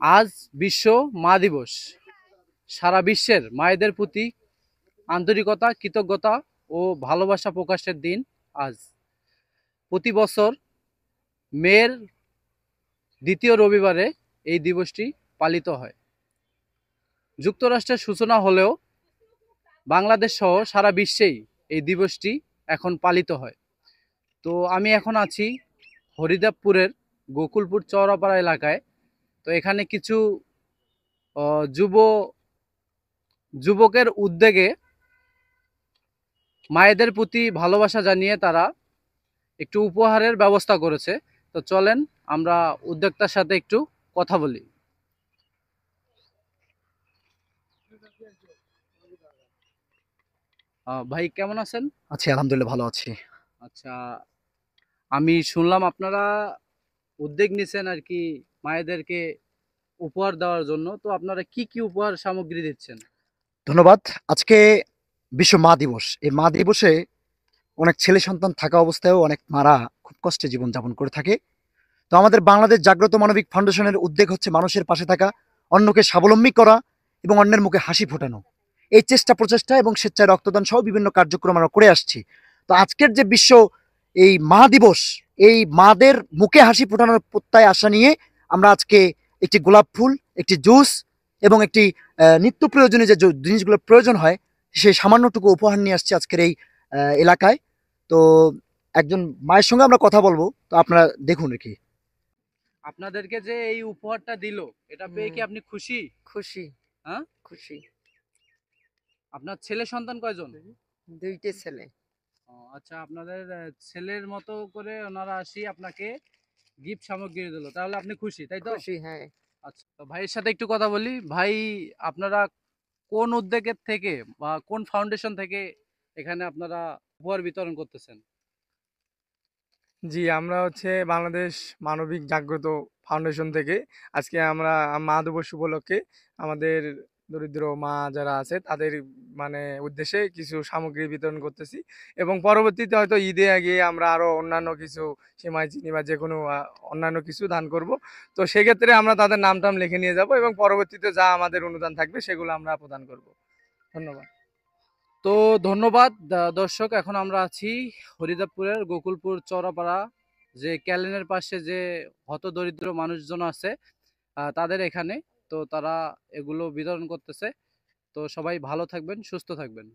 আজ বিশ্ব মা দিবস। সারা বিশ্বের মায়েদের প্রতি আন্তরিকতা, কৃতজ্ঞতা ও ভালোবাসা প্রকাশের দিন আজ। প্রতি বছর মের দ্বিতীয় রবিবারে এই দিবসটি পালিত হয়। যুক্তরাষ্ট্রের সূচনা হলেও বাংলাদেশ সহ সারা বিশ্বেই এই দিবসটি এখন পালিত হয়। তো আমি এখন আছি হরিদেবপুরের গোকুলপুর চৌরাপাড়া এলাকায়। তো এখানে কিছু যুব যুবকের উদ্যোগে মায়েদের প্রতি ভালোবাসা জানিয়ে তারা একটু উপহারের ব্যবস্থা করেছে। তো চলেন আমরা উদ্যোক্তার সাথে একটু কথা বলি। ভাই কেমন আছেন? আছি, আলহামদুলিল্লাহ ভালো আছি। আচ্ছা, আমি শুনলাম আপনারা উদ্যোগ নিছেন আর কি মায়েদেরকে উপহার দেওয়ার জন্য। তো আপনারা কি কি উপহার সামগ্রী দিচ্ছেন? ধন্যবাদ। আজকে বিশ্ব মা দিবস। এই মা দিবসে অনেক ছেলে সন্তান থাকা অবস্থায়ও অনেক মারা খুব কষ্টে জীবনযাপন করে থাকে। তো আমাদের বাংলাদেশ জাগ্রত মানবিক ফাউন্ডেশনের উদ্যোগ হচ্ছে মানুষের পাশে থাকা, অন্যকে স্বাবলম্বী করা এবং অন্যের মুখে হাসি ফোটানো। এই চেষ্টা প্রচেষ্টা এবং স্বেচ্ছায় রক্তদান সহ বিভিন্ন কার্যক্রম আমরা করে আসছি। তো আজকের যে বিশ্ব এই মা দিবস, এই মাদের মুখে হাসি ফোটানোর প্রত্যয় আশা নিয়ে আমরা আজকে একটি গোলাপ ফুল, একটি জুস এবং একটি নিত্য প্রয়োজনীয় যে জিনিসগুলো প্রয়োজন হয় সেই সামান্যটুকু উপহার নিয়ে আসছি আজকের এই এলাকায়। তো একজন মায়ের সঙ্গে আমরা কথা বলবো, তো আপনারা দেখুন আর কি। আপনাদেরকে যে এই উপহারটা দিল, এটা পেয়ে কি হুম, আপনি খুশি? খুশি হ্যাঁ, খুশি। আপনার ছেলে সন্তান কয়জন? দুইটে ছেলে। ও আচ্ছা, আপনাদের ছেলের মতো করে ওনারা আসি আপনাকে গিফট সামগ্রী দিল, তাহলে আপনি খুশি তাই তো? খুশি, হ্যাঁ। আচ্ছা, তো ভাইয়ের সাথে একটু কথা বলি। ভাই, আপনারা কোন উদ্যোগের থেকে বা কোন ফাউন্ডেশন থেকে এখানে আপনারা উপহার বিতরণ করতেছেন? জি, আমরা হচ্ছে বাংলাদেশ মানবিক জাগ্রত ফাউন্ডেশন থেকে আজকে আমরা মা দিবস উপলক্ষে আমাদের দরিদ্র মা যারা আছে তাদের মানে উদ্দেশ্যে কিছু সামগ্রী বিতরণ করতেছি এবং পরবর্তীতে হয়তো ঈদে আগে আমরা আরো অন্যান্য কিছু সেমাই চিনি বা যে কোনো অন্যান্য কিছু দান করব। তো সেক্ষেত্রে আমরা তাদের নাম টাম লিখে নিয়ে যাব এবং পরবর্তীতে যা আমাদের অনুদান থাকবে সেগুলো আমরা প্রদান করব। ধন্যবাদ। তো ধন্যবাদ দর্শক, এখন আমরা আছি হরিদেবপুরের গোকুলপুর চৌরাপাড়া, যে ক্যালেনের পাশে যে হতদরিদ্র মানুষজন আছে তাদের এখানে। তো তারা এগুলো বিতরণ করতেছে। তো সবাই ভালো থাকবেন, সুস্থ থাকবেন।